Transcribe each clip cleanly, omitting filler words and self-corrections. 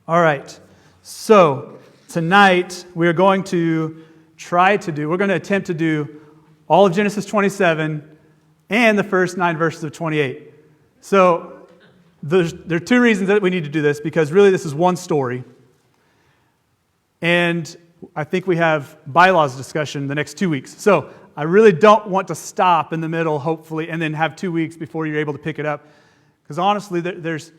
All right, so tonight we're going to attempt to do all of Genesis 27 and the first 9 verses of 28. So there are two reasons that we need to do this, because really this is one story. And I think we have bylaws discussion the next 2 weeks. So I really don't want to stop in the middle, hopefully, and then have 2 weeks before you're able to pick it up. Because honestly, there's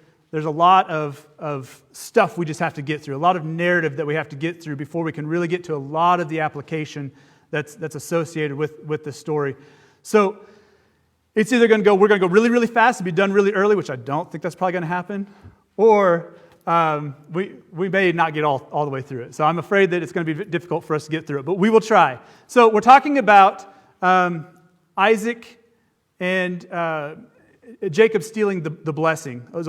a lot of stuff we just have to get through, a lot of narrative that we have to get through before we can really get to a lot of the application that's associated with this story. So it's either we're going to go really, really fast and be done really early, which I don't think that's probably going to happen, or we may not get all the way through it. So I'm afraid that it's going to be difficult for us to get through it, but we will try. So we're talking about Isaac and Jacob stealing the blessing, was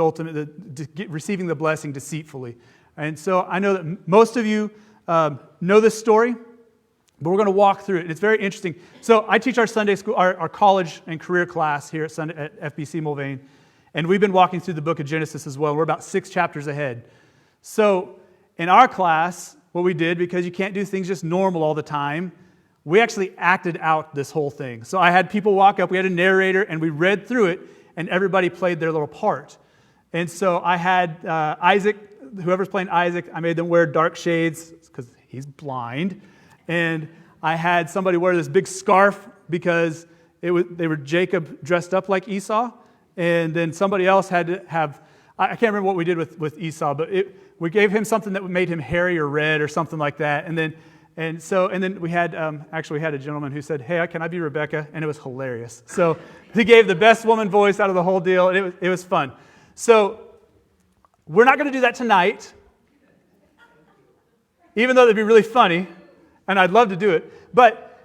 receiving the blessing deceitfully. And so I know that most of you know this story, but we're going to walk through it. And it's very interesting. So I teach our Sunday school, our college and career class here at FBC Mulvane, and we've been walking through the book of Genesis as well. We're about 6 chapters ahead. So in our class, what we did, because you can't do things just normal all the time, we actually acted out this whole thing. So I had people walk up, we had a narrator, and we read through it, and everybody played their little part. And so I had Isaac, whoever's playing Isaac, I made them wear dark shades because he's blind. And I had somebody wear this big scarf because they were Jacob dressed up like Esau. And then somebody else had to have, I can't remember what we did with Esau, but we gave him something that made him hairy or red or something like that. And then we had a gentleman who said, "Hey, can I be Rebecca?" And it was hilarious. So he gave the best woman voice out of the whole deal, and it was fun. So we're not going to do that tonight, even though it'd be really funny, and I'd love to do it. But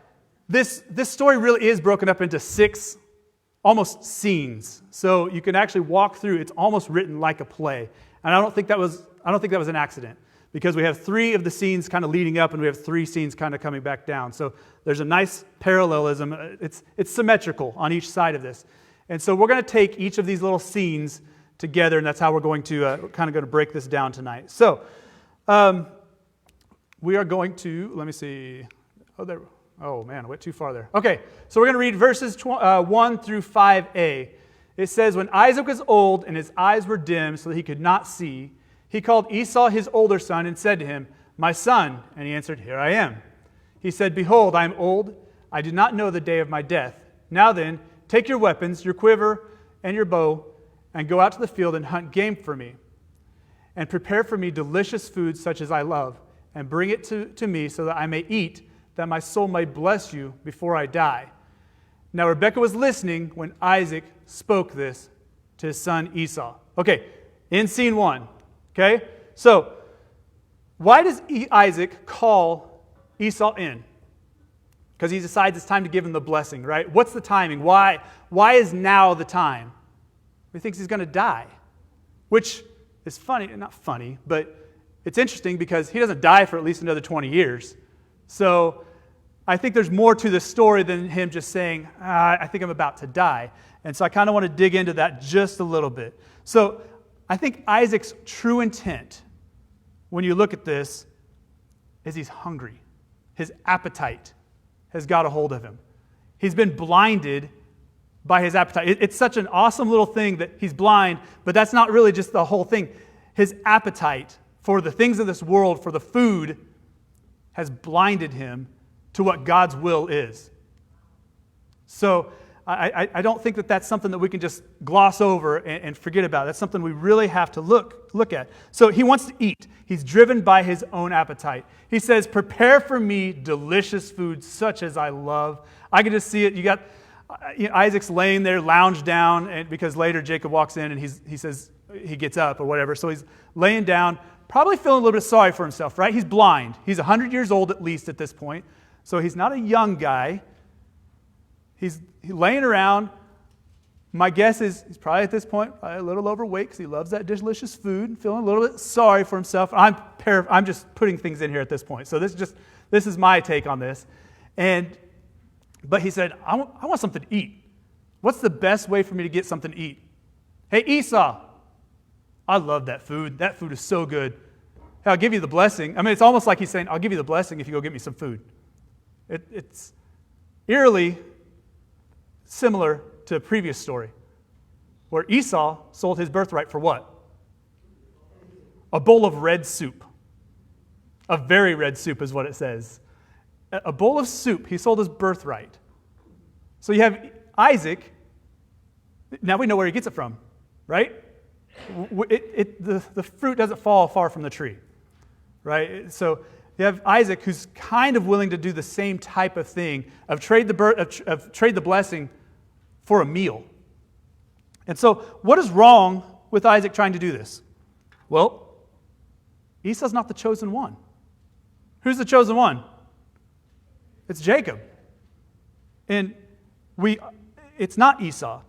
this story really is broken up into 6 almost scenes. So you can actually walk through. It's almost written like a play, and I don't think that was an accident, because we have 3 of the scenes kind of leading up, and we have 3 scenes kind of coming back down. So there's a nice parallelism. It's symmetrical on each side of this. And so we're going to take each of these little scenes together, and that's how we're going to break this down tonight. So we are going to, let me see. Oh man, I went too far there. Okay, so we're going to read verses 1 through 5a. It says, "When Isaac was old and his eyes were dim so that he could not see, he called Esau his older son and said to him, 'My son.' And he answered, 'Here I am.' He said, 'Behold, I am old. I did not know the day of my death. Now then, take your weapons, your quiver and your bow, and go out to the field and hunt game for me. And prepare for me delicious food such as I love, and bring it to me so that I may eat, that my soul may bless you before I die.' Now Rebekah was listening when Isaac spoke this to his son Esau." Okay, in scene 1. Okay, so why does Isaac call Esau in? Because he decides it's time to give him the blessing, right? What's the timing? Why is now the time? He thinks he's going to die, which is funny, not funny, but it's interesting because he doesn't die for at least another 20 years. So I think there's more to this story than him just saying, I think I'm about to die. And so I kind of want to dig into that just a little bit. So I think Isaac's true intent, when you look at this, is he's hungry. His appetite has got a hold of him. He's been blinded by his appetite. It's such an awesome little thing that he's blind, but that's not really just the whole thing. His appetite for the things of this world, for the food, has blinded him to what God's will is. So I don't think that that's something that we can just gloss over and forget about. That's something we really have to look at. So he wants to eat. He's driven by his own appetite. He says, "Prepare for me delicious food such as I love." I can just see it. You got Isaac's laying there, lounged down, and because later Jacob walks in and he says he gets up or whatever. So he's laying down, probably feeling a little bit sorry for himself, right? He's blind. He's 100 years old at least at this point. So he's not a young guy. He's laying around. My guess is he's probably at this point a little overweight because he loves that delicious food, feeling a little bit sorry for himself. I'm just putting things in here at this point. So this is my take on this. But he said, I want something to eat. What's the best way for me to get something to eat? Hey, Esau, I love that food. That food is so good. hey, I'll give you the blessing. I mean, it's almost like he's saying, I'll give you the blessing if you go get me some food. It's eerily similar to a previous story where Esau sold his birthright for what? A bowl of red soup. A very red soup is what it says. A bowl of soup, he sold his birthright. So you have Isaac. Now we know where he gets it from, right? The fruit doesn't fall far from the tree, right? So you have Isaac who's kind of willing to do the same type of thing, of trade the blessing for a meal. And so what is wrong with Isaac trying to do this? Well, Esau's not the chosen one. Who's the chosen one? It's Jacob. And it's not Esau.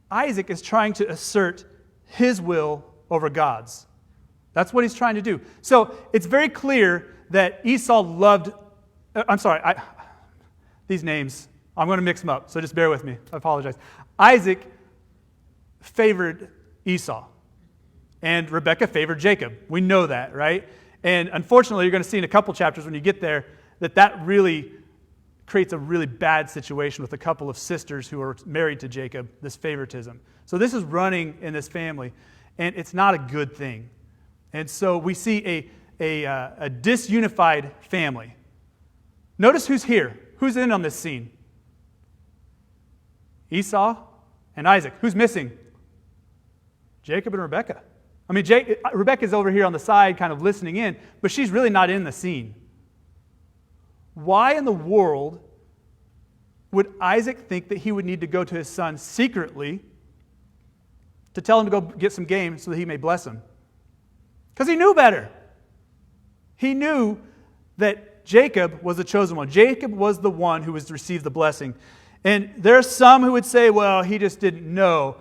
Isaac is trying to assert his will over God's. That's what he's trying to do. So it's very clear that Esau loved, these names, I'm going to mix them up, so just bear with me. I apologize. Isaac favored Esau, and Rebekah favored Jacob. We know that, right? And unfortunately, you're going to see in a couple chapters when you get there that really creates a really bad situation with a couple of sisters who are married to Jacob, this favoritism. So this is running in this family, and it's not a good thing. And so we see a disunified family. Notice who's here. Who's in on this scene? Esau and Isaac. Who's missing? Jacob and Rebekah. I mean, Rebekah's over here on the side kind of listening in, but she's really not in the scene. Why in the world would Isaac think that he would need to go to his son secretly to tell him to go get some game so that he may bless him? Because he knew better. He knew that Jacob was the chosen one. Jacob was the one who was to receive the blessing. And there are some who would say, well, he just didn't know.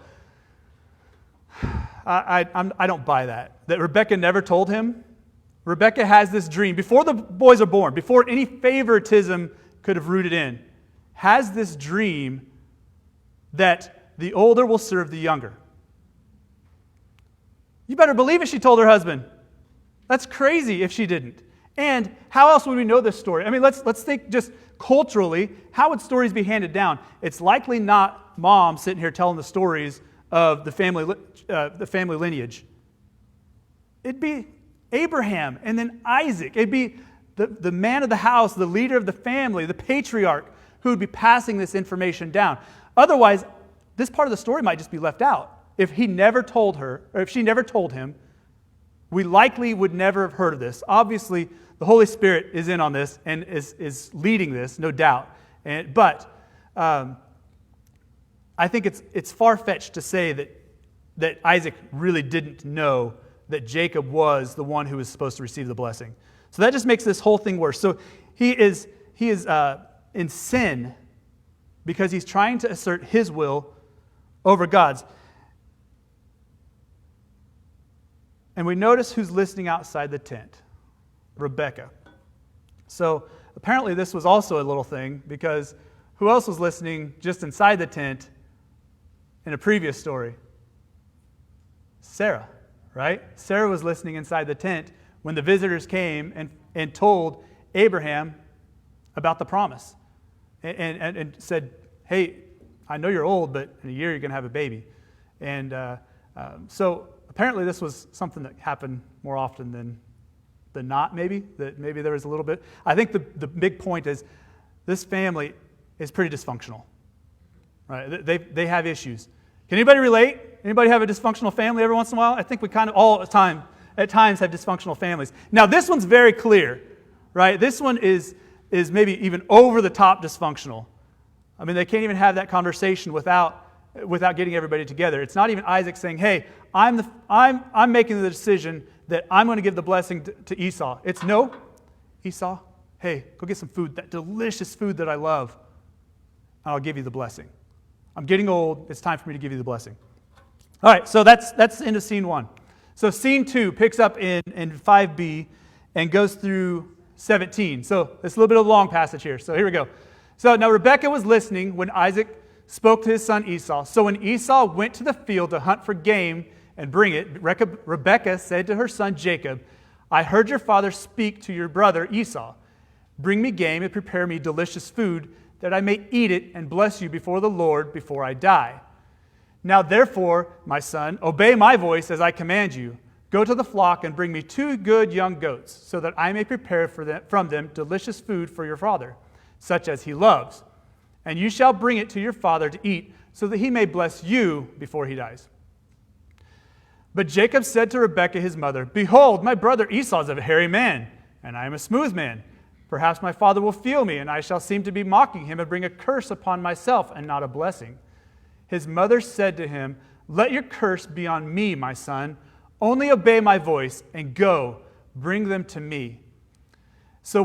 I don't buy that Rebekah never told him. Rebekah has this dream, before the boys are born, before any favoritism could have rooted in, has this dream that the older will serve the younger. You better believe it, she told her husband. That's crazy if she didn't. And how else would we know this story? I mean, let's think just culturally, how would stories be handed down? It's likely not mom sitting here telling the stories of the family lineage. It'd be Abraham and then Isaac. It'd be the man of the house, the leader of the family, the patriarch who would be passing this information down. Otherwise, this part of the story might just be left out. If he never told her, or if she never told him, we likely would never have heard of this. Obviously, the Holy Spirit is in on this and is leading this, no doubt. But I think it's far-fetched to say that Isaac really didn't know that Jacob was the one who was supposed to receive the blessing. So that just makes this whole thing worse. So he is in sin because he's trying to assert his will over God's. And we notice who's listening outside the tent. Rebekah. So apparently this was also a little thing, because who else was listening just inside the tent in a previous story? Sarah, right? Sarah was listening inside the tent when the visitors came and told Abraham about the promise and said, hey, I know you're old, but in a year you're going to have a baby. And so apparently this was something that happened more often than not, maybe. That maybe there was a little bit. I think the big point is this family is pretty dysfunctional. Right? They have issues. Can anybody relate? Anybody have a dysfunctional family every once in a while? I think we kind of all at times have dysfunctional families. Now this one's very clear, right? This one is maybe even over the top dysfunctional. I mean, they can't even have that conversation without getting everybody together. It's not even Isaac saying, hey, I'm making the decision that I'm going to give the blessing to Esau. It's no, Esau, hey, go get some food, that delicious food that I love, and I'll give you the blessing. I'm getting old. It's time for me to give you the blessing. All right, so that's the end of scene 1. So scene 2 picks up in 5b and goes through 17. So it's a little bit of a long passage here. So here we go. So now Rebekah was listening when Isaac spoke to his son Esau. So when Esau went to the field to hunt for game and bring it, Rebekah said to her son Jacob, I heard your father speak to your brother Esau. Bring me game and prepare me delicious food, that I may eat it and bless you before the Lord before I die. Now therefore, my son, obey my voice as I command you. Go to the flock and bring me 2 good young goats, so that I may prepare from them delicious food for your father, such as he loves. And you shall bring it to your father to eat, so that he may bless you before he dies. But Jacob said to Rebekah his mother, Behold, my brother Esau is a hairy man, and I am a smooth man. Perhaps my father will feel me, and I shall seem to be mocking him and bring a curse upon myself and not a blessing. His mother said to him, Let your curse be on me, my son. Only obey my voice and go, bring them to me. So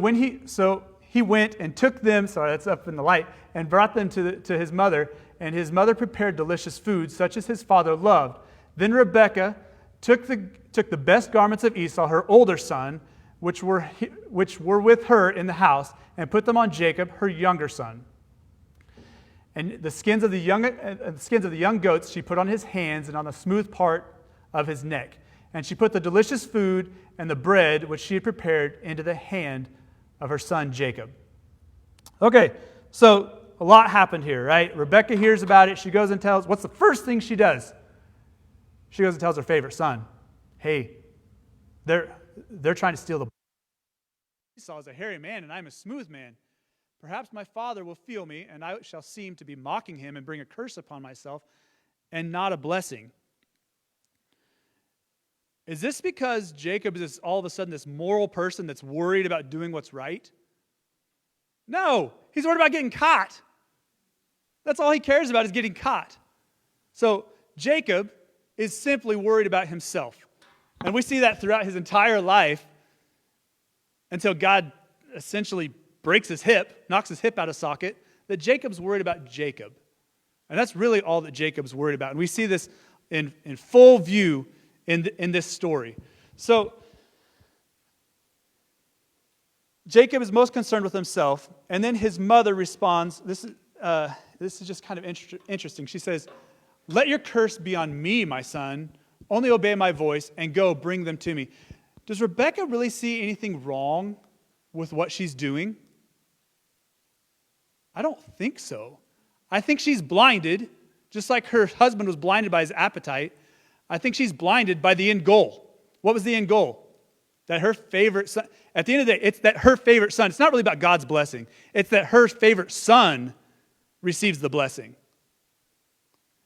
he went and took them, sorry, that's up in the light, and brought them to his mother, and his mother prepared delicious food, such as his father loved. Then Rebekah took the best garments of Esau, her older son, which were with her in the house, and put them on Jacob, her younger son. And the skins of the young goats she put on his hands and on the smooth part of his neck. And she put the delicious food and the bread which she had prepared into the hand of her son Jacob. Okay, so a lot happened here, right? Rebekah hears about it. She goes and tells, what's the first thing she does? She goes and tells her favorite son, hey, they're trying to steal the. Esau is a hairy man, and I'm a smooth man. Perhaps my father will feel me, and I shall seem to be mocking him and bring a curse upon myself, and not a blessing. Is this because Jacob is all of a sudden this moral person that's worried about doing what's right? No, he's worried about getting caught. That's all he cares about is getting caught. So Jacob is simply worried about himself. And we see that throughout his entire life until God essentially breaks his hip, knocks his hip out of socket, that Jacob's worried about Jacob. And that's really all that Jacob's worried about. And we see this in full view in this story. So Jacob is most concerned with himself, and then his mother responds. This is just kind of interesting. She says, Let your curse be on me, my son. Only obey my voice and go bring them to me. Does Rebekah really see anything wrong with what she's doing? I don't think so. I think she's blinded, just like her husband was blinded by his appetite. I think she's blinded by the end goal. What was the end goal? That her favorite son, at the end of the day, it's that her favorite son, it's not really about God's blessing. It's that her favorite son receives the blessing.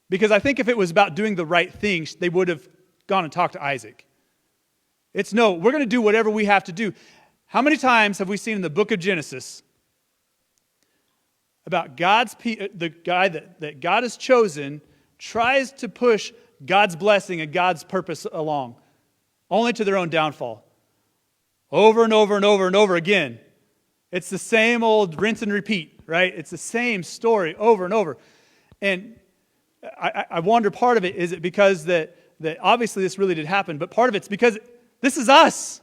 Because I think if it was about doing the right thing, they would have gone and talked to Isaac. It's no, we're going to do whatever we have to do. How many times have we seen in the book of Genesis about the guy that God has chosen tries to push God's blessing and God's purpose along, only to their own downfall? Over and over and over and over again. It's the same old rinse and repeat, right? It's the same story over and over. And I wonder, part of it, is it because that obviously this really did happen, but part of it's because this is us,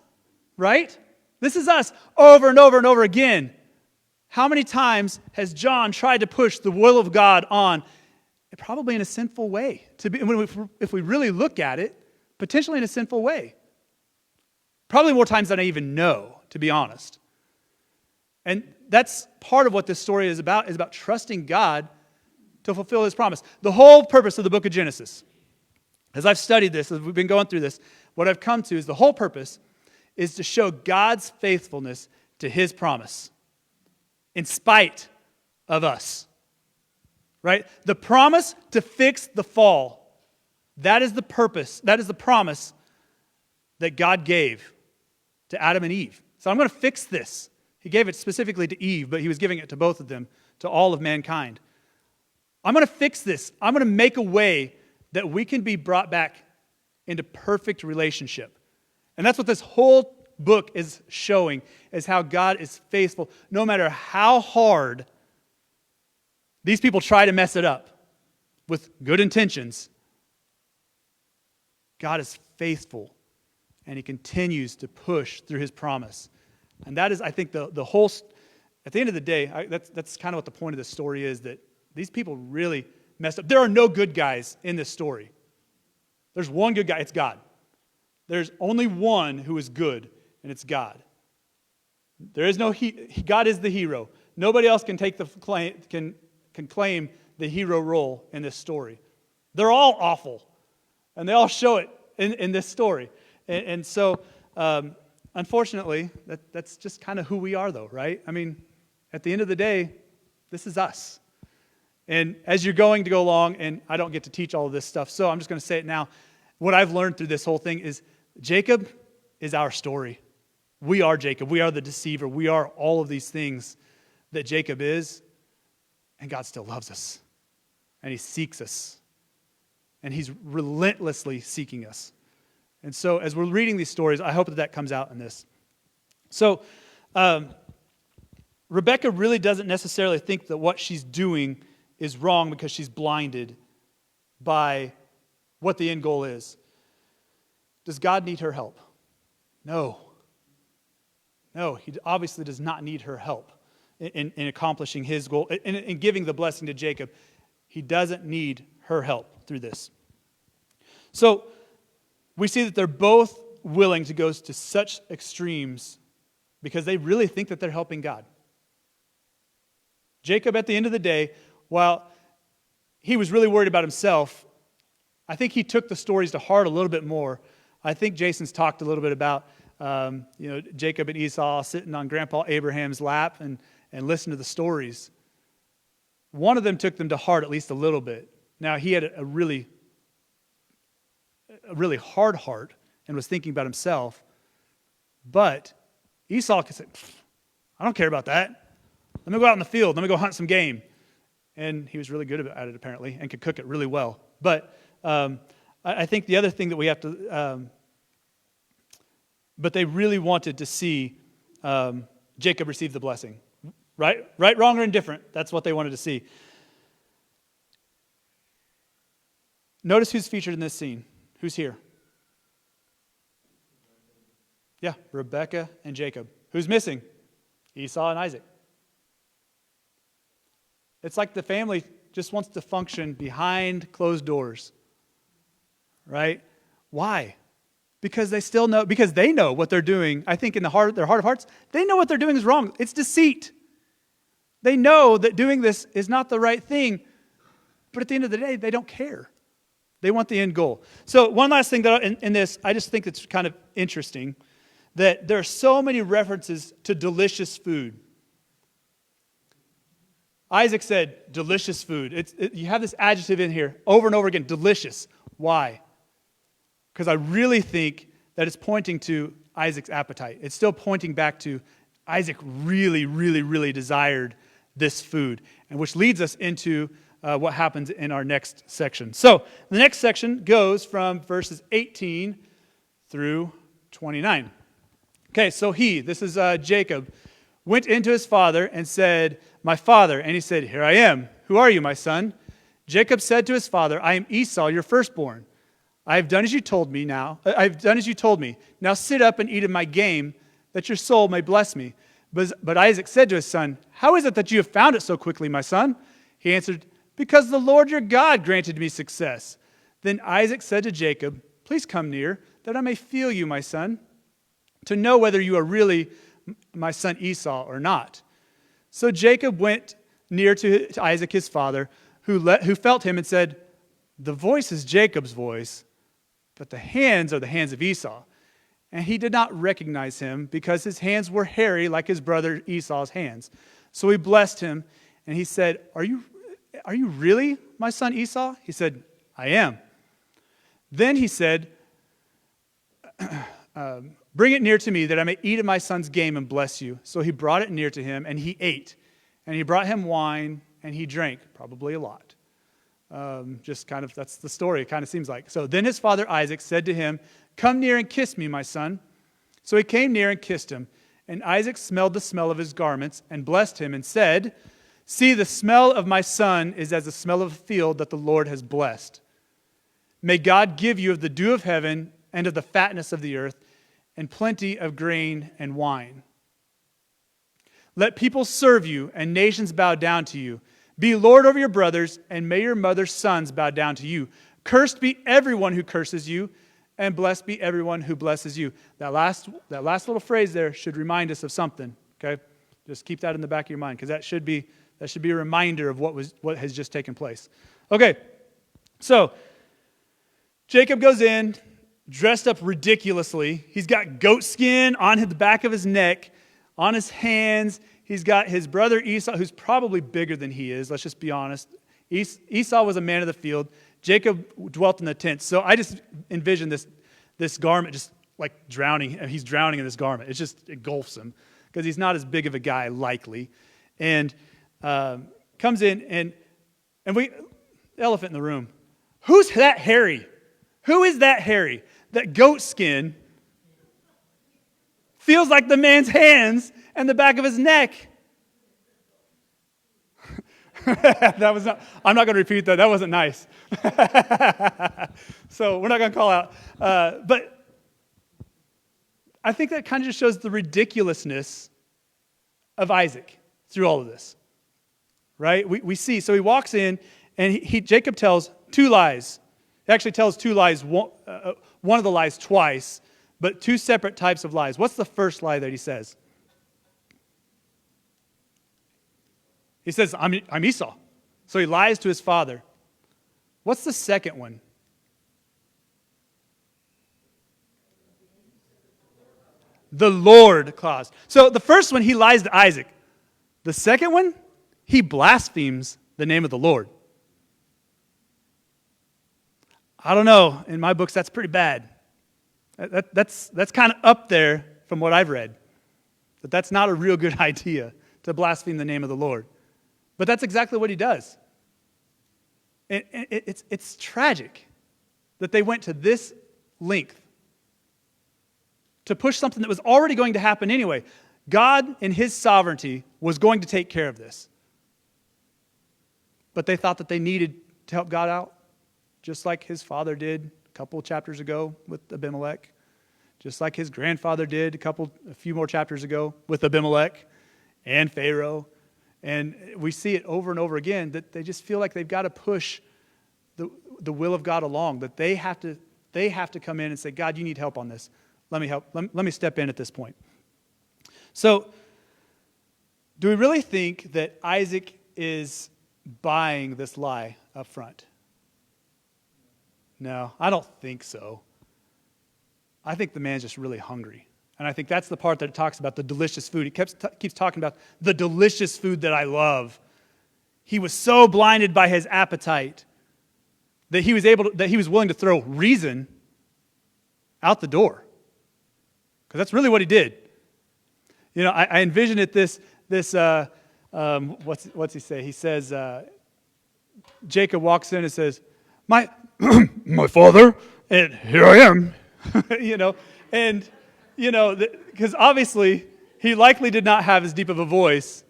right? This is us over and over and over again. How many times has John tried to push the will of God on? Probably in a sinful way. If we really look at it, potentially in a sinful way. Probably more times than I even know, to be honest. And that's part of what this story is about trusting God to fulfill His promise. The whole purpose of the book of Genesis, as I've studied this, as we've been going through this, what I've come to is the whole purpose is to show God's faithfulness to His promise in spite of us. Right? The promise to fix the fall. That is the purpose. That is the promise that God gave to Adam and Eve. So I'm going to fix this. He gave it specifically to Eve, but He was giving it to both of them, to all of mankind. I'm going to fix this. I'm going to make a way that we can be brought back into perfect relationship. And that's what this whole book is showing, is how God is faithful. No matter how hard these people try to mess it up with good intentions, God is faithful, and He continues to push through His promise. And that is, I think, the whole, at the end of the day, that's kind of what the point of this story is, that these people really messed up. There are no good guys in this story. There's one good guy, it's God. There's only one who is good, and it's God. There is no God is the hero. Nobody else can take the claim, can claim the hero role in this story. They're all awful, and they all show it in this story. And so, unfortunately, that's just kind of who we are, though, right? I mean, at the end of the day, this is us. And as you're going to go along, and I don't get to teach all of this stuff, so I'm just going to say it now. What I've learned through this whole thing is Jacob is our story. We are Jacob. We are the deceiver. We are all of these things that Jacob is, and God still loves us. And he seeks us. And he's relentlessly seeking us. And so as we're reading these stories, I hope that comes out in this. So Rebecca really doesn't necessarily think that what she's doing is wrong because she's blinded by what the end goal is. Does God need her help? No. No, he obviously does not need her help in accomplishing his goal, in giving the blessing to Jacob. He doesn't need her help through this. So we see that they're both willing to go to such extremes because they really think that they're helping God. Jacob, at the end of the day, while he was really worried about himself, I think he took the stories to heart a little bit more. I think Jason's talked a little bit about Jacob and Esau sitting on Grandpa Abraham's lap and listen to the stories. One of them took them to heart at least a little bit. Now, he had a really hard heart and was thinking about himself. But Esau could say, I don't care about that. Let me go out in the field. Let me go hunt some game. And he was really good at it, apparently, and could cook it really well. But I think the other thing that we have to... but they really wanted to see Jacob receive the blessing. Right, wrong, or indifferent. That's what they wanted to see. Notice who's featured in this scene. Who's here? Yeah, Rebecca and Jacob. Who's missing? Esau and Isaac. It's like the family just wants to function behind closed doors. Right? Why? Because they know what they're doing. I think in their heart of hearts, they know what they're doing is wrong. It's deceit. They know that doing this is not the right thing, but at the end of the day, they don't care. They want the end goal. So one last thing that in this, I just think it's kind of interesting that there are so many references to delicious food. Isaac said, delicious food. You have this adjective in here over and over again, delicious. Why? Because I really think that it's pointing to Isaac's appetite. It's still pointing back to Isaac really, really, really desired this food, and which leads us into what happens in our next section. So the next section goes from verses 18 through 29. Okay, so this is Jacob, went into his father and said, my father. And he said, here I am. Who are you, my son? Jacob said to his father, I am Esau, your firstborn. I have done as you told me now. I've done as you told me. Now sit up and eat of my game, that your soul may bless me. But Isaac said to his son, how is it that you have found it so quickly, my son? He answered, because the Lord your God granted me success. Then Isaac said to Jacob, please come near, that I may feel you, my son, to know whether you are really my son Esau or not. So Jacob went near to Isaac his father, who felt him and said, the voice is Jacob's voice, but the hands are the hands of Esau. And he did not recognize him because his hands were hairy like his brother Esau's hands. So he blessed him, and he said, Are you really my son Esau? He said, I am. Then he said, bring it near to me that I may eat of my son's game and bless you. So he brought it near to him, and he ate. And he brought him wine, and he drank, probably a lot. That's the story, it kind of seems like. So then his father Isaac said to him, come near and kiss me, my son. So he came near and kissed him. And Isaac smelled the smell of his garments and blessed him and said, see, the smell of my son is as the smell of a field that the Lord has blessed. May God give you of the dew of heaven and of the fatness of the earth and plenty of grain and wine. Let people serve you and nations bow down to you. Be Lord over your brothers, and may your mother's sons bow down to you. Cursed be everyone who curses you, and blessed be everyone who blesses you. That last little phrase there should remind us of something, okay? Just keep that in the back of your mind, because that should be a reminder of what has just taken place. Okay, so Jacob goes in, dressed up ridiculously. He's got goat skin on the back of his neck, on his hands. He's got his brother Esau, who's probably bigger than he is. Let's just be honest. Esau was a man of the field. Jacob dwelt in the tent. So I just envision this garment just like drowning. He's drowning in this garment. It engulfs him because he's not as big of a guy, likely. And comes in, and elephant in the room. Who's that hairy? Who is that hairy? That goat skin feels like the man's hands and the back of his neck. I'm not going to repeat that. That wasn't nice. So we're not going to call out. But I think that kind of just shows the ridiculousness of Isaac through all of this. Right? We see. So he walks in, and Jacob tells two lies. He actually tells two lies, one of the lies twice, but two separate types of lies. What's the first lie that he says? He says, I'm Esau. So he lies to his father. What's the second one? The Lord clause. So the first one, he lies to Isaac. The second one, he blasphemes the name of the Lord. I don't know. In my books, that's pretty bad. That's kind of up there from what I've read. That's not a real good idea to blaspheme the name of the Lord. But that's exactly what he does. And it's tragic that they went to this length to push something that was already going to happen anyway. God, in his sovereignty, was going to take care of this. But they thought that they needed to help God out, just like his father did a couple of chapters ago with Abimelech, just like his grandfather did a few more chapters ago with Abimelech and Pharaoh. And we see it over and over again that they just feel like they've got to push the will of God along, that they have to come in and say, God, you need help on this. Let me help. Let me step in at this point. So, do we really think that Isaac is buying this lie up front? No, I don't think so. I think the man's just really hungry. And I think that's the part that it talks about, the delicious food. He keeps talking about the delicious food that I love. He was so blinded by his appetite that he was willing to throw reason out the door. Because that's really what he did. You know, I envision it what's he say? He says, Jacob walks in and says, my father, and here I am. Because obviously he likely did not have as deep of a voice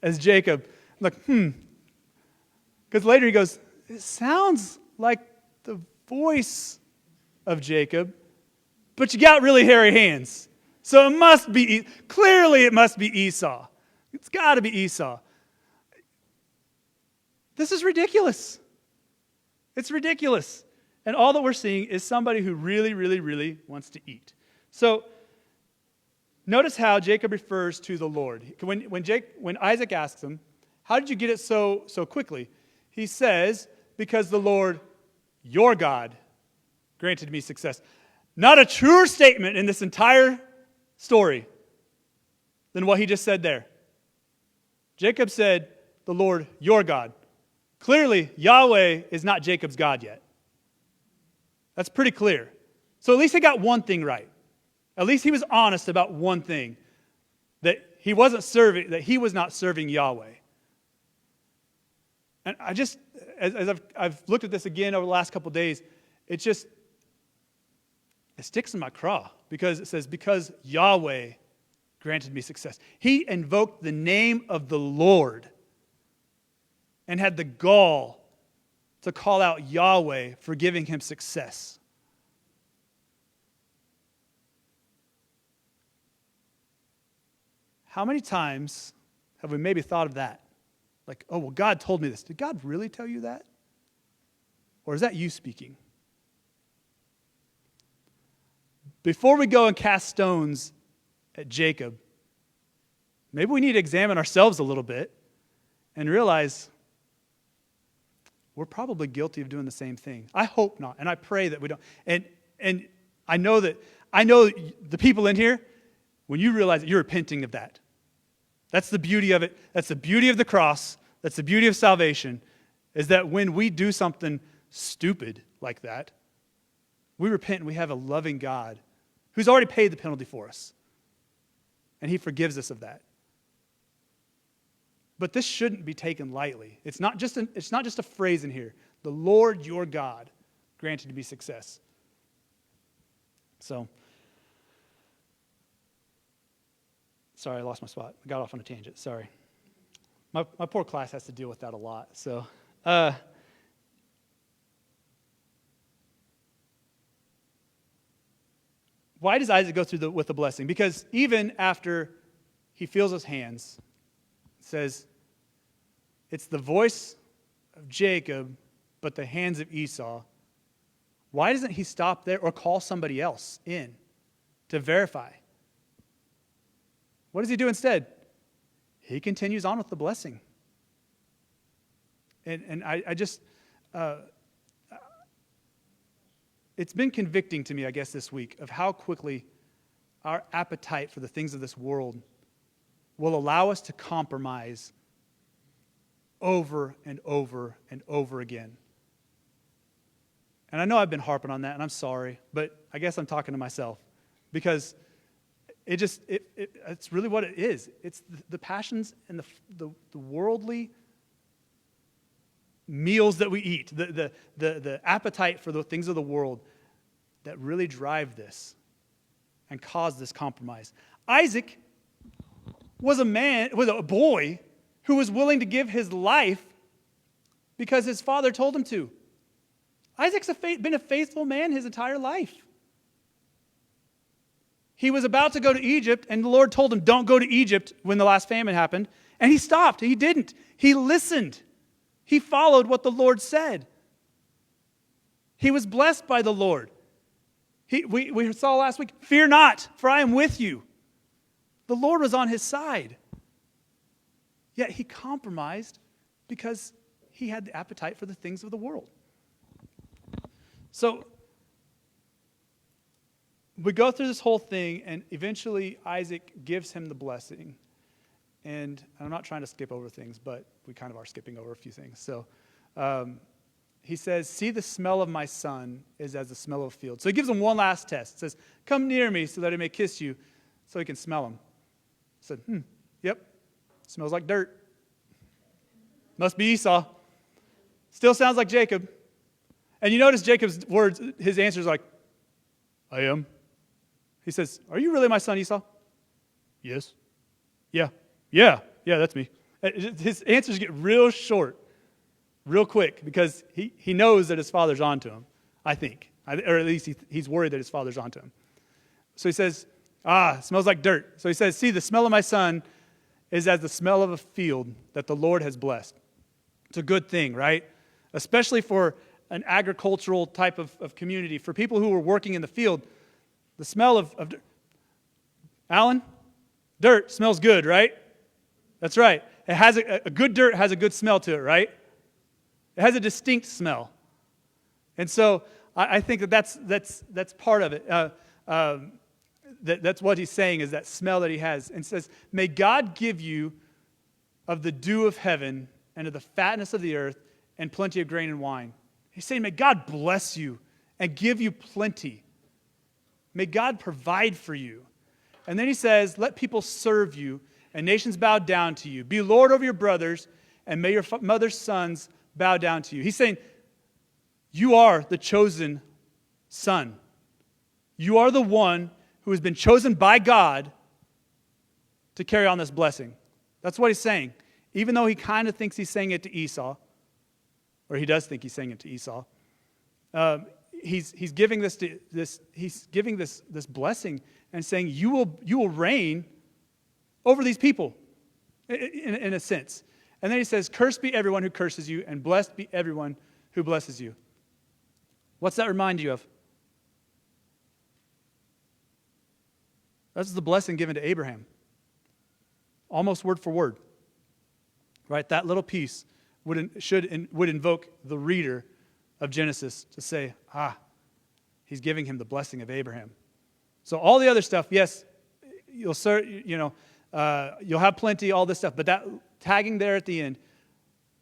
as Jacob. Like, because later he goes, it sounds like the voice of Jacob, but you got really hairy hands. So it must be Esau. It's got to be Esau. This is ridiculous. It's ridiculous. And all that we're seeing is somebody who really, really, really wants to eat. So notice how Jacob refers to the Lord. When Isaac asks him, how did you get it so quickly? He says, because the Lord, your God, granted me success. Not a truer statement in this entire story than what he just said there. Jacob said, the Lord, your God. Clearly, Yahweh is not Jacob's God yet. That's pretty clear. So at least he got one thing right. At least he was honest about one thing, that he was not serving Yahweh. And I just, as I've looked at this again over the last couple of days, it sticks in my craw because it says, because Yahweh granted me success. He invoked the name of the Lord and had the gall to call out Yahweh for giving him success. How many times have we maybe thought of that? Like, oh, well, God told me this. Did God really tell you that? Or is that you speaking? before we go and cast stones at Jacob, maybe we need to examine ourselves a little bit and realize we're probably guilty of doing the same thing. I hope not, and I pray that we don't. And I know the people in here, when you realize that you're repenting of that. That's the beauty of it. That's the beauty of the cross. That's the beauty of salvation, is that when we do something stupid like that, we repent and we have a loving God who's already paid the penalty for us. And he forgives us of that. But this shouldn't be taken lightly. It's not just a phrase in here. The Lord your God granted to be success. So, sorry, I lost my spot. I got off on a tangent. Sorry. My poor class has to deal with that a lot. So, why does Isaac go through with the blessing? Because even after he feels his hands, it says, it's the voice of Jacob, but the hands of Esau. Why doesn't he stop there or call somebody else in to verify? What does he do instead? He continues on with the blessing. And I just, it's been convicting to me, I guess, this week of how quickly our appetite for the things of this world will allow us to compromise over and over and over again. And I know I've been harping on that, and I'm sorry, but I guess I'm talking to myself because it's really what it is. It's the passions and the worldly meals that we eat, the appetite for the things of the world that really drive this and cause this compromise. Isaac was a boy who was willing to give his life because his father told him to. Isaac's been a faithful man his entire life. He was about to go to Egypt, and the Lord told him, don't go to Egypt when the last famine happened. And he stopped. He didn't. He listened. He followed what the Lord said. He was blessed by the Lord. We saw last week, fear not, for I am with you. The Lord was on his side. Yet he compromised because he had the appetite for the things of the world. So we go through this whole thing, and eventually Isaac gives him the blessing. And I'm not trying to skip over things, but we kind of are skipping over a few things. So he says, see, the smell of my son is as the smell of a field. So he gives him one last test. He says, come near me so that I may kiss you, so he can smell him. I said, yep, smells like dirt. Must be Esau. Still sounds like Jacob. And you notice Jacob's words, his answer is like, I am. He says, are you really my son Esau? Yes. Yeah, that's me. His answers get real short, real quick, because he knows that his father's onto him, I think. Or at least he's worried that his father's onto him. So he says, it smells like dirt. So he says, see, the smell of my son is as the smell of a field that the Lord has blessed. It's a good thing, right? Especially for an agricultural type of community. For people who were working in the field, the smell of dirt. Alan, dirt smells good, right? That's right. It has a good dirt has a good smell to it, right? It has a distinct smell. And so I think that's part of it. That's what he's saying, is that smell that he has. And says, may God give you of the dew of heaven and of the fatness of the earth and plenty of grain and wine. He's saying, may God bless you and give you plenty. May God provide for you. And then he says, let people serve you and nations bow down to you. Be Lord over your brothers, and may your mother's sons bow down to you. He's saying, you are the chosen son. You are the one who has been chosen by God to carry on this blessing. That's what he's saying. Even though he kind of thinks he's saying it to Esau, or he does think he's saying it to Esau, he's giving this blessing and saying, you will reign over these people, in a sense. And then he says, cursed be everyone who curses you, and blessed be everyone who blesses you. What's that remind you of? That's the blessing given to Abraham. Almost word for word. Right? That little piece would invoke the reader of Genesis to say, he's giving him the blessing of Abraham. So all the other stuff, yes, you'll have plenty, all this stuff, but that tagging there at the end,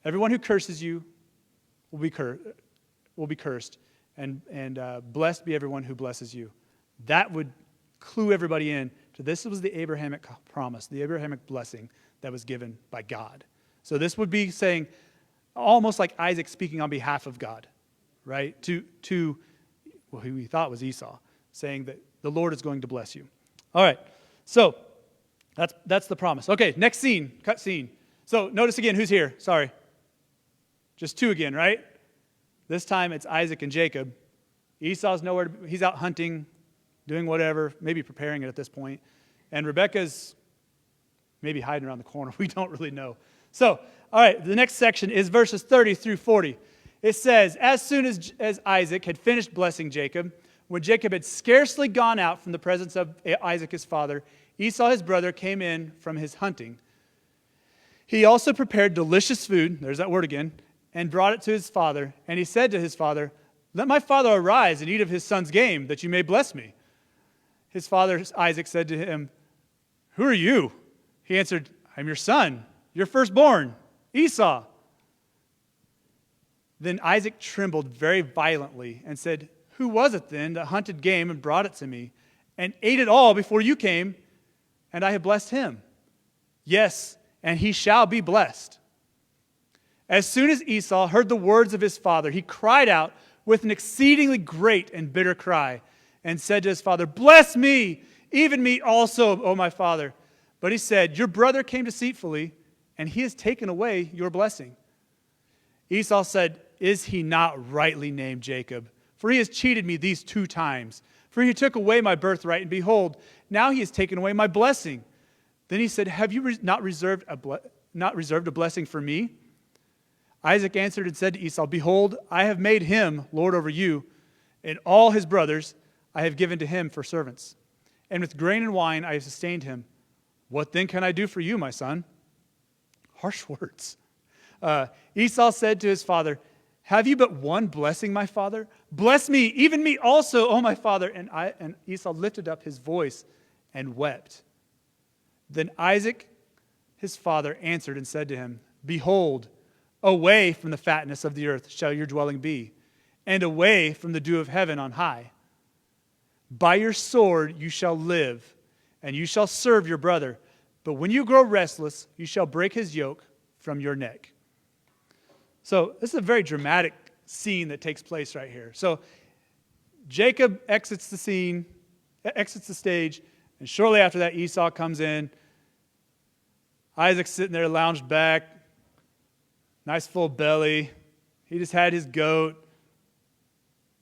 everyone who curses you will be cursed, and blessed be everyone who blesses you. That would clue everybody in to this was the Abrahamic promise, the Abrahamic blessing that was given by God. So this would be saying, almost like Isaac speaking on behalf of God, right? To who he thought was Esau, saying that the Lord is going to bless you. All right, so that's the promise. Okay, next scene, cut scene. So notice again who's here. Sorry. Just two again, right? This time it's Isaac and Jacob. Esau's nowhere. He's out hunting, doing whatever, maybe preparing it at this point. And Rebekah's maybe hiding around the corner. We don't really know. So, all right, the next section is verses 30 through 40. It says, as soon as Isaac had finished blessing Jacob, when Jacob had scarcely gone out from the presence of Isaac his father, Esau his brother came in from his hunting. He also prepared delicious food, there's that word again, and brought it to his father. And he said to his father, let my father arise and eat of his son's game, that you may bless me. His father Isaac said to him, who are you? He answered, I'm your son, your firstborn, Esau. Then Isaac trembled very violently and said, who was it then that hunted game and brought it to me, and ate it all before you came, and I have blessed him? Yes, and he shall be blessed. As soon as Esau heard the words of his father, he cried out with an exceedingly great and bitter cry, and said to his father, bless me, even me also, O my father. But he said, your brother came deceitfully, and he has taken away your blessing. Esau said, is he not rightly named Jacob? For he has cheated me these 2 times. For he took away my birthright, and behold, now he has taken away my blessing. Then he said, have you not reserved a blessing for me? Isaac answered and said to Esau, behold, I have made him lord over you, and all his brothers I have given to him for servants. And with grain and wine I have sustained him. What then can I do for you, my son? Harsh words. Esau said to his father, have you but one blessing, my father? Bless me, even me also, O my father. And Esau lifted up his voice and wept. Then Isaac, his father, answered and said to him, behold, away from the fatness of the earth shall your dwelling be, and away from the dew of heaven on high. By your sword you shall live, and you shall serve your brother. But when you grow restless, you shall break his yoke from your neck. So this is a very dramatic scene that takes place right here. So Jacob exits the stage, and shortly after that, Esau comes in. Isaac's sitting there lounged back, nice full belly. He just had his goat,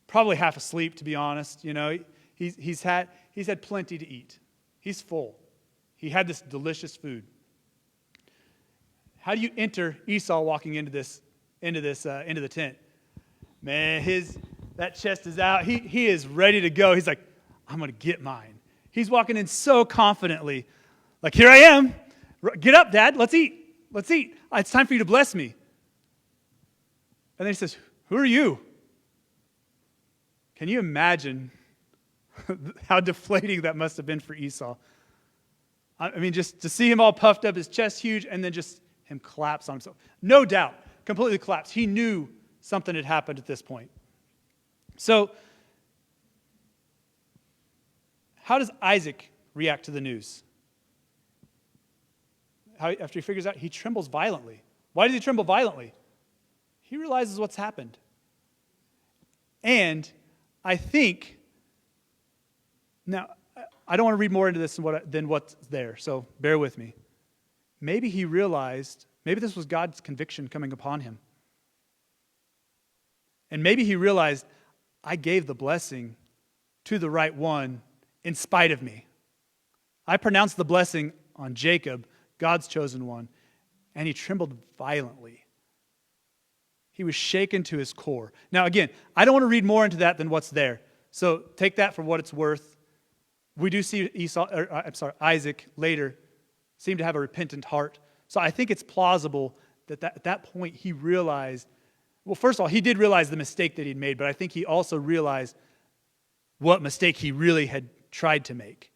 probably half asleep, to be honest. You know, he's had plenty to eat. He's full. He had this delicious food. How do you enter Esau walking into the tent? Man, that chest is out. He is ready to go. He's like, I'm going to get mine. He's walking in so confidently, like, here I am. Get up, Dad. Let's eat. Let's eat. It's time for you to bless me. And then he says, who are you? Can you imagine how deflating that must have been for Esau? I mean, just to see him all puffed up, his chest huge, and then just him collapse on himself. No doubt, completely collapsed. He knew something had happened at this point. So, how does Isaac react to the news? After he figures out, he trembles violently. Why does he tremble violently? He realizes what's happened. And I think, now, I don't want to read more into this than what's there, so bear with me. Maybe he realized, maybe this was God's conviction coming upon him. And maybe he realized, I gave the blessing to the right one in spite of me. I pronounced the blessing on Jacob, God's chosen one, and he trembled violently. He was shaken to his core. Now again, I don't want to read more into that than what's there. So take that for what it's worth. we do see Isaac later seem to have a repentant heart. So I think it's plausible that at that point he realized, well, first of all, he did realize the mistake that he'd made, but I think he also realized what mistake he really had tried to make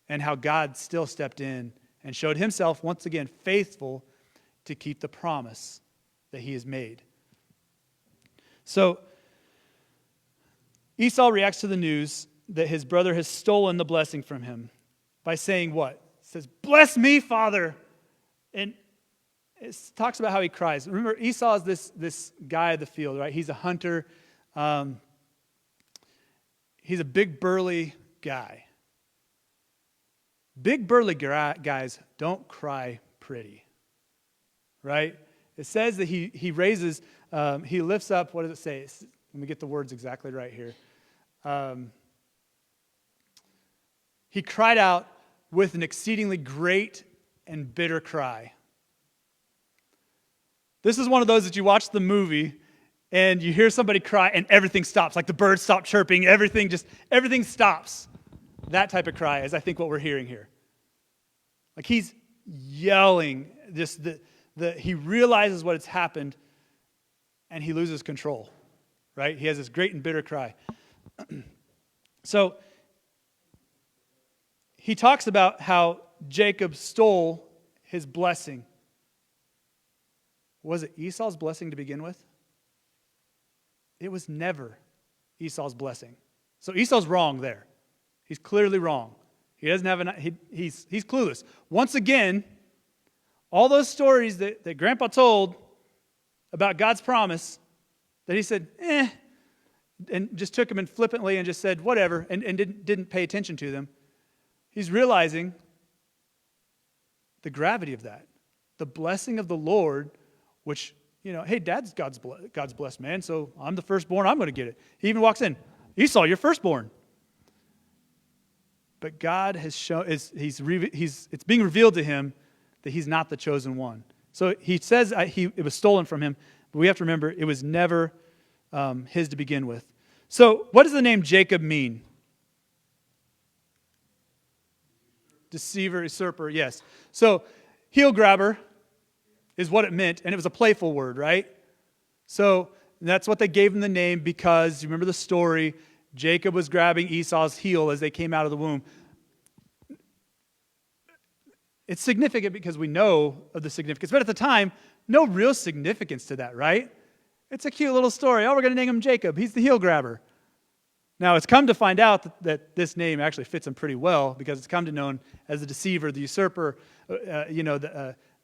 and how God still stepped in and showed himself once again faithful to keep the promise that he has made. So Esau reacts to the news that his brother has stolen the blessing from him by saying what? He says, "Bless me, Father." And it talks about how he cries. Remember, Esau is this guy of the field, right? He's a hunter. He's a big, burly guy. Big, burly guys don't cry pretty, right? It says that he raises, he lifts up, what does it say? Let me get the words exactly right here. He cried out with an exceedingly great and bitter cry. This is one of those that you watch the movie and you hear somebody cry and everything stops. Like the birds stop chirping, everything stops. That type of cry is, I think, what we're hearing here. Like he's yelling, just he realizes what has happened and he loses control, right? He has this great and bitter cry. So he talks about how Jacob stole his blessing. Was it Esau's blessing to begin with? It was never Esau's blessing. So Esau's wrong there. He's clearly wrong. He doesn't have he's clueless. Once again, all those stories that Grandpa told about God's promise, that he said, and just took them and flippantly and just said, whatever, and didn't pay attention to them. He's realizing the gravity of that. The blessing of the Lord, which, hey, Dad's God's blessed man, so I'm the firstborn, I'm going to get it. He even walks in, Esau, you're firstborn. But God has shown, it's being revealed to him that he's not the chosen one. So he says it was stolen from him, but we have to remember it was never his to begin with. So what does the name Jacob mean? Deceiver, usurper, yes. So heel grabber is what it meant, and it was a playful word, right? So that's what they gave him the name because, you remember the story, Jacob was grabbing Esau's heel as they came out of the womb. It's significant because we know of the significance, but at the time, no real significance to that, right? It's a cute little story. Oh, we're going to name him Jacob. He's the heel grabber. Now, it's come to find out that this name actually fits him pretty well because it's come to known as the deceiver, the usurper,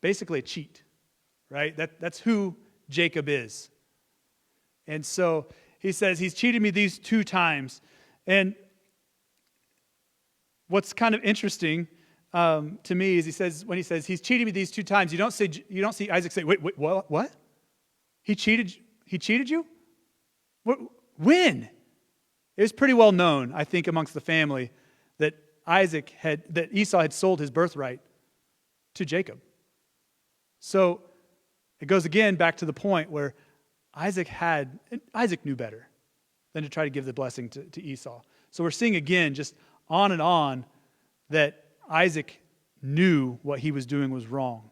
basically a cheat, right? That's who Jacob is. And so he says, he's cheated me these 2 times. And what's kind of interesting to me is when he says he's cheated me these 2 times, you don't see Isaac say, wait, what? He cheated you? When? It was pretty well known, I think, amongst the family that Esau had sold his birthright to Jacob. So it goes again back to the point where Isaac knew better than to try to give the blessing to Esau. So we're seeing again, just on and on, that Isaac knew what he was doing was wrong.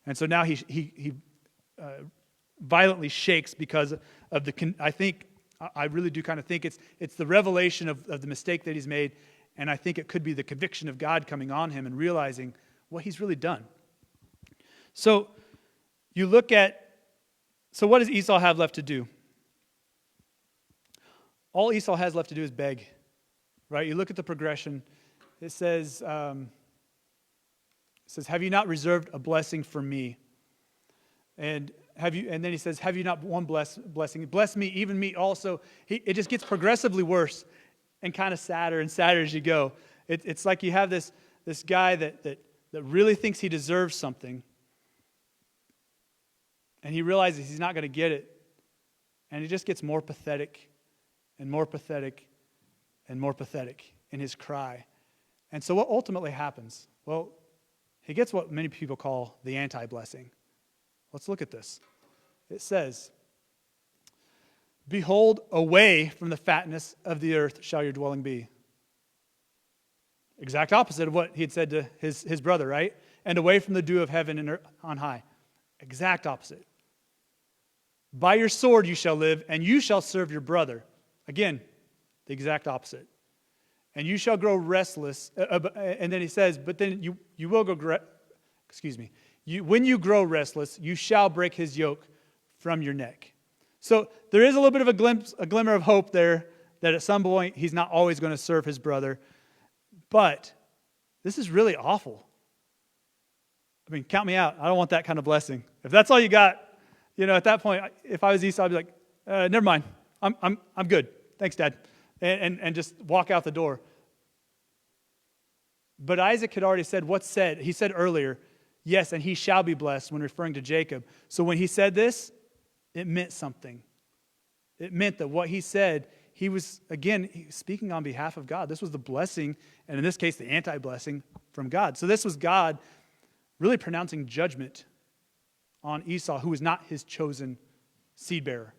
And so now he violently shakes because of I really do kind of think it's the revelation of the mistake that he's made, and I think it could be the conviction of God coming on him and realizing what he's really done. So you look at, what does Esau have left to do? All Esau has left to do is beg, right? You look at the progression. It says, have you not reserved a blessing for me? And then he says, have you not one blessing? Bless me, even me also. It just gets progressively worse and kind of sadder and sadder as you go. It's like you have this guy that really thinks he deserves something, and he realizes he's not going to get it, and it just gets more pathetic and more pathetic and more pathetic in his cry. And so what ultimately happens? Well, he gets what many people call the anti-blessing. Let's look at this. It says, behold, away from the fatness of the earth shall your dwelling be. Exact opposite of what he had said to his brother, right? And away from the dew of heaven and on high. Exact opposite. By your sword you shall live, and you shall serve your brother. Again, the exact opposite. And you shall grow restless. And then he says, but then you will go, when you grow restless, you shall break his yoke from your neck. So there is a little bit of a glimmer of hope there that at some point he's not always going to serve his brother. But this is really awful. I mean, count me out. I don't want that kind of blessing. If that's all you got, at that point, if I was Esau, I'd be like, never mind. I'm good. Thanks, Dad. And just walk out the door. But Isaac had already said what's said. He said earlier, yes, and he shall be blessed when referring to Jacob. So when he said this, it meant something. It meant that what he said, he was speaking on behalf of God. This was the blessing, and in this case, the anti-blessing from God. So this was God really pronouncing judgment on Esau, who was not his chosen seed bearer.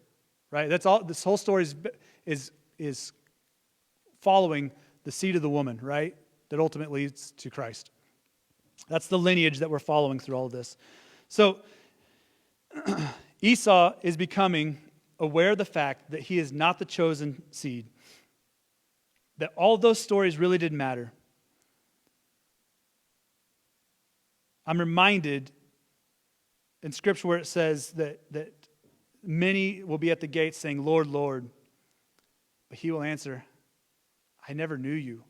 Right? That's all. This whole story is following the seed of the woman, right? That ultimately leads to Christ. That's the lineage that we're following through all of this. So Esau is becoming aware of the fact that he is not the chosen seed. That all of those stories really didn't matter. I'm reminded in Scripture where it says that many will be at the gate saying, Lord, Lord. But he will answer, I never knew you.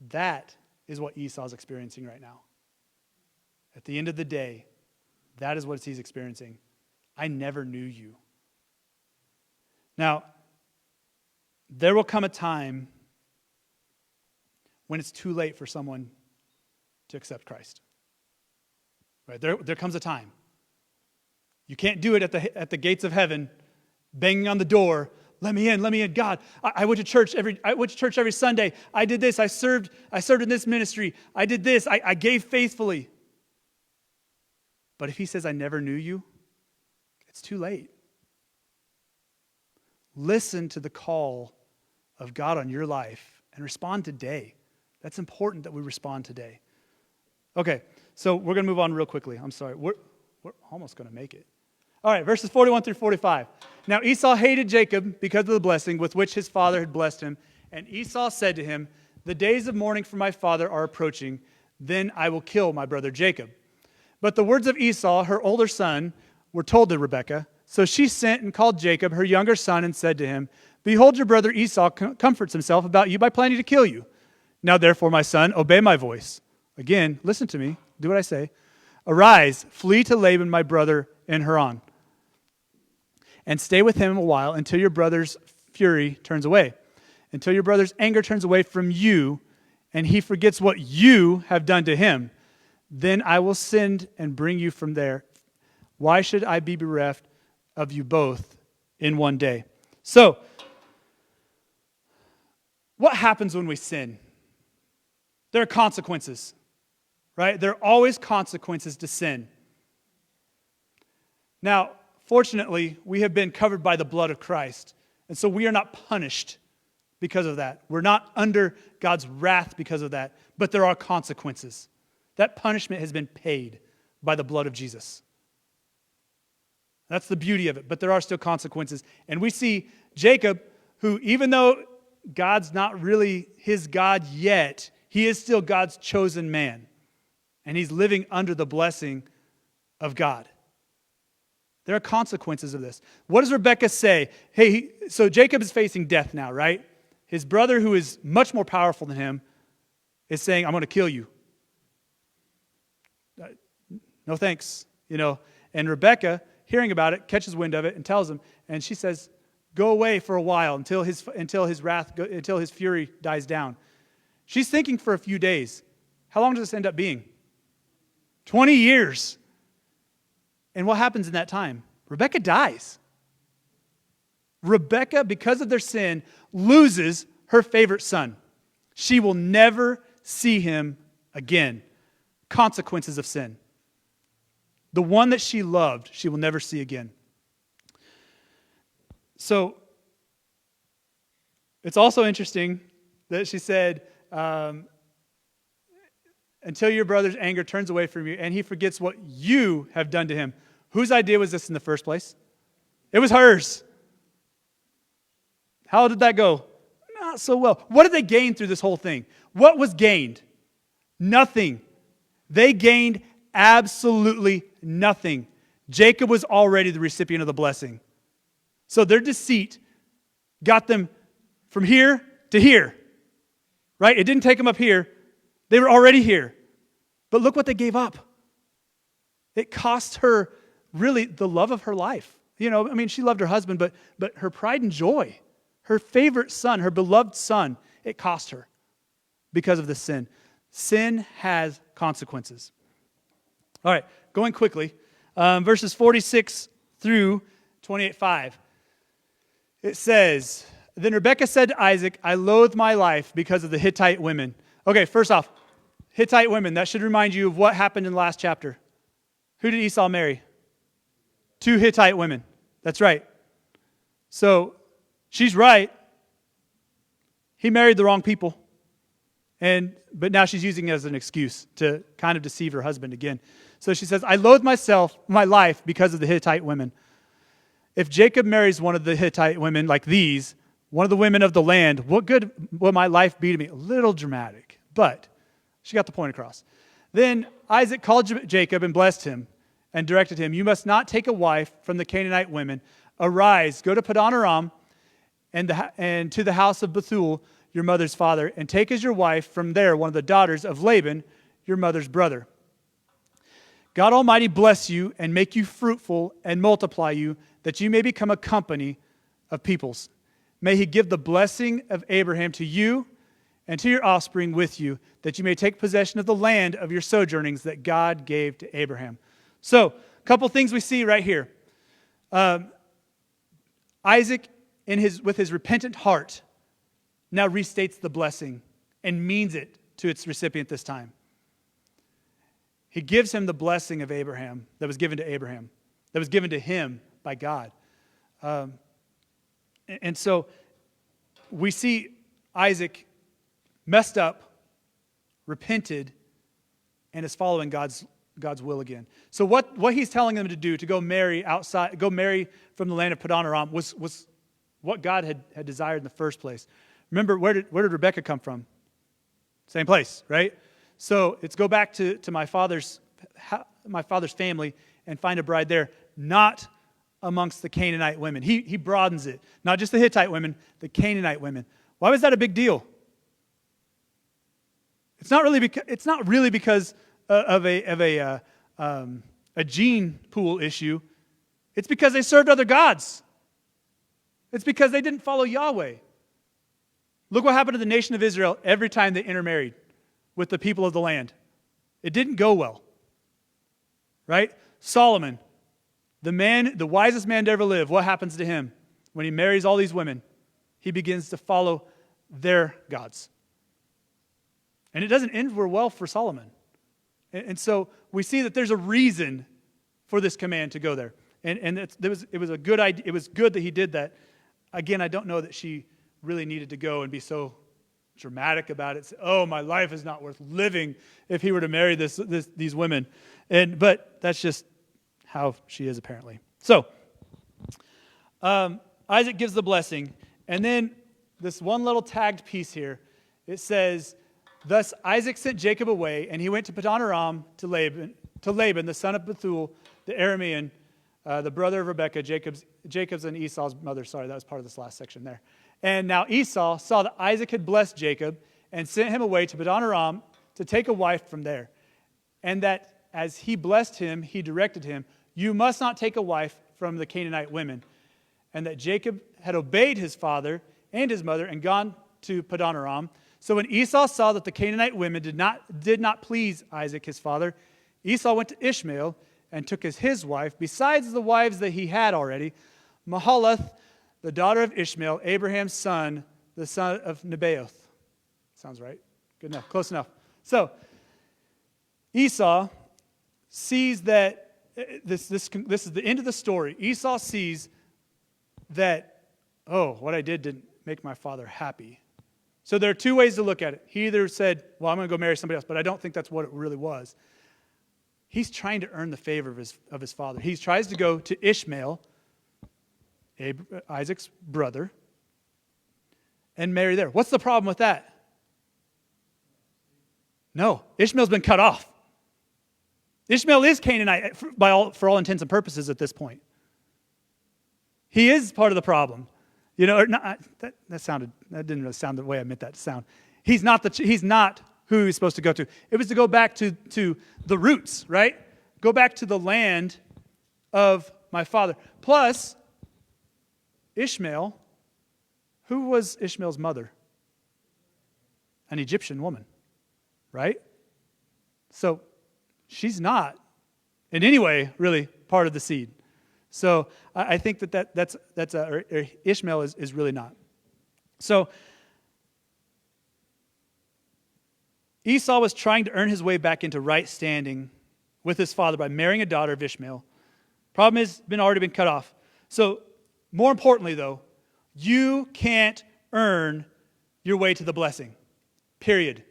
That is what Esau's experiencing right now. At the end of the day, that is what he's experiencing. I never knew you. Now, there will come a time when it's too late for someone to accept Christ. Right? There comes a time. You can't do it at the gates of heaven, banging on the door. Let me in, God. I went to church every Sunday. I did this. I served in this ministry. I did this. I gave faithfully. But if he says, I never knew you, it's too late. Listen to the call of God on your life and respond today. That's important that we respond today. Okay, so we're going to move on real quickly. I'm sorry. We're almost going to make it. All right, verses 41 through 45. Now Esau hated Jacob because of the blessing with which his father had blessed him. And Esau said to him, the days of mourning for my father are approaching. Then I will kill my brother Jacob. But the words of Esau, her older son, were told to Rebekah. So she sent and called Jacob, her younger son, and said to him, behold, your brother Esau comforts himself about you by planning to kill you. Now therefore, my son, obey my voice. Again, listen to me. Do what I say. Arise, flee to Laban, my brother, in Haran, and stay with him a while until your brother's fury turns away, until your brother's anger turns away from you, and he forgets what you have done to him. Then I will send and bring you from there. Why should I be bereft of you both in one day? So, what happens when we sin? There are consequences, right? There are always consequences to sin. Now, fortunately, we have been covered by the blood of Christ, and so we are not punished because of that. We're not under God's wrath because of that, but there are consequences. That punishment has been paid by the blood of Jesus. That's the beauty of it, but there are still consequences. And we see Jacob, who even though God's not really his God yet, he is still God's chosen man. And he's living under the blessing of God. There are consequences of this. What does Rebekah say? Hey, so Jacob is facing death now, right? His brother, who is much more powerful than him, is saying, I'm going to kill you. No thanks, And Rebekah, hearing about it, catches wind of it and tells him, and she says, go away for a while until his fury dies down. She's thinking for a few days. How long does this end up being? 20 years. And what happens in that time? Rebekah dies. Rebekah, because of their sin, loses her favorite son. She will never see him again. Consequences of sin. The one that she loved, she will never see again. So, It's also interesting that she said, until your brother's anger turns away from you and he forgets what you have done to him. Whose idea was this in the first place? It was hers. How did that go? Not so well. What did they gain through this whole thing? What was gained? Nothing. They gained absolutely nothing. Jacob was already the recipient of the blessing. So their deceit got them from here to here. Right? It didn't take them up here. They were already here. But look what they gave up. It cost her really the love of her life. You know, I mean, she loved her husband, but her pride and joy, her favorite son, her beloved son, it cost her because of the sin. Sin has consequences. All right, going quickly. Verses 46 through 28:5. It says, Then Rebekah said to Isaac, I loathe my life because of the Hittite women. Okay, first off, Hittite women, that should remind you of what happened in the last chapter. Who did Esau marry? 2 Hittite women. That's right. So, she's right. He married the wrong people. But now she's using it as an excuse to kind of deceive her husband again. So she says, I loathe my life because of the Hittite women. If Jacob marries one of the Hittite women like these, one of the women of the land, what good will my life be to me? A little dramatic, but she got the point across. Then Isaac called Jacob and blessed him and directed him, You must not take a wife from the Canaanite women. Arise, go to Padan Aram and to the house of Bethuel, your mother's father, and take as your wife from there one of the daughters of Laban, your mother's brother. God Almighty bless you and make you fruitful and multiply you, that you may become a company of peoples. May he give the blessing of Abraham to you and to your offspring with you, that you may take possession of the land of your sojournings that God gave to Abraham. So, a couple things we see right here. Isaac, with his repentant heart, now restates the blessing and means it to its recipient this time. He gives him the blessing of Abraham that was given to Abraham, that was given to him by God. And so we see Isaac messed up, repented, and is following God's will again. So what he's telling them to do, to go marry from the land of Padan Aram, was what God had desired in the first place. Remember, where did Rebekah come from? Same place, right? So it's go back to my father's family and find a bride there, not amongst the Canaanite women. He broadens it. Not just the Hittite women, the Canaanite women. Why was that a big deal? It's not really because of a gene pool issue. It's because they served other gods. It's because they didn't follow Yahweh. Look what happened to the nation of Israel every time they intermarried with the people of the land. It didn't go well. Right? Solomon, the wisest man to ever live, what happens to him when he marries all these women? He begins to follow their gods. And it doesn't end well for Solomon. And so we see that there's a reason for this command to go there. And it was a good idea. It was good that he did that. Again, I don't know that she really needed to go and be so dramatic about it. Say, oh, my life is not worth living if he were to marry these women. But that's just how she is apparently. So Isaac gives the blessing. And then this one little tagged piece here, it says, Thus Isaac sent Jacob away, and he went to Padan Aram to Laban, the son of Bethuel, the Aramean, the brother of Rebekah, Jacob's and Esau's mother. Sorry, that was part of this last section there. And now Esau saw that Isaac had blessed Jacob and sent him away to Padan Aram to take a wife from there. And that as he blessed him, he directed him, You must not take a wife from the Canaanite women. And that Jacob had obeyed his father and his mother and gone to Padan Aram. So when Esau saw that the Canaanite women did not please Isaac his father, Esau went to Ishmael and took as his wife, besides the wives that he had already, Mahalath, the daughter of Ishmael, Abraham's son, the son of Nebaioth. Sounds right. Good enough. Close enough. So Esau sees that this is the end of the story. Esau sees that, what I did didn't make my father happy. So there are two ways to look at it. He either said, well, I'm going to go marry somebody else, but I don't think that's what it really was. He's trying to earn the favor of his father. He tries to go to Ishmael, Isaac's brother, and marry there. What's the problem with that? No, Ishmael's been cut off. Ishmael is Canaanite for all intents and purposes at this point. He is part of the problem. You know, that didn't really sound the way I meant that to sound. He's not who he's supposed to go to. It was to go back to the roots, right? Go back to the land of my father. Plus, Ishmael, who was Ishmael's mother? An Egyptian woman, right? So she's not in any way really part of the seed. So I think that's Ishmael is really not. So Esau was trying to earn his way back into right standing with his father by marrying a daughter of Ishmael. Problem is, already been cut off. So more importantly, though, you can't earn your way to the blessing. Period.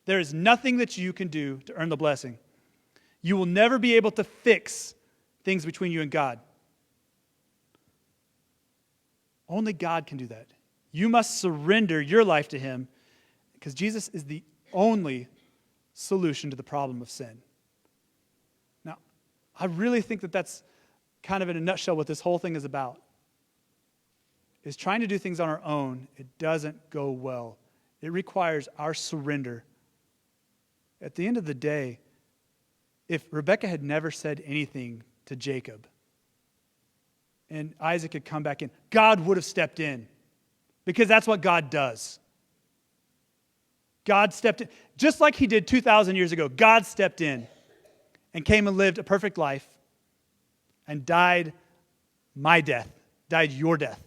There is nothing that you can do to earn the blessing. You will never be able to fix things between you and God. Only God can do that. You must surrender your life to Him because Jesus is the only solution to the problem of sin. Now, I really think that's kind of in a nutshell what this whole thing is about. Is trying to do things on our own, it doesn't go well. It requires our surrender. At the end of the day, if Rebekah had never said anything to Jacob and Isaac had come back in, God would have stepped in because that's what God does. God stepped in. Just like He did 2,000 years ago, God stepped in and came and lived a perfect life and died my death, died your death.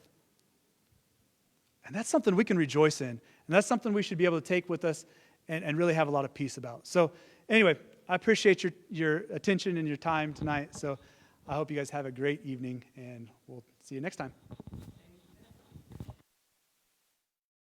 And that's something we can rejoice in. And that's something we should be able to take with us and really have a lot of peace about. So anyway, I appreciate your attention and your time tonight. So I hope you guys have a great evening, and we'll see you next time.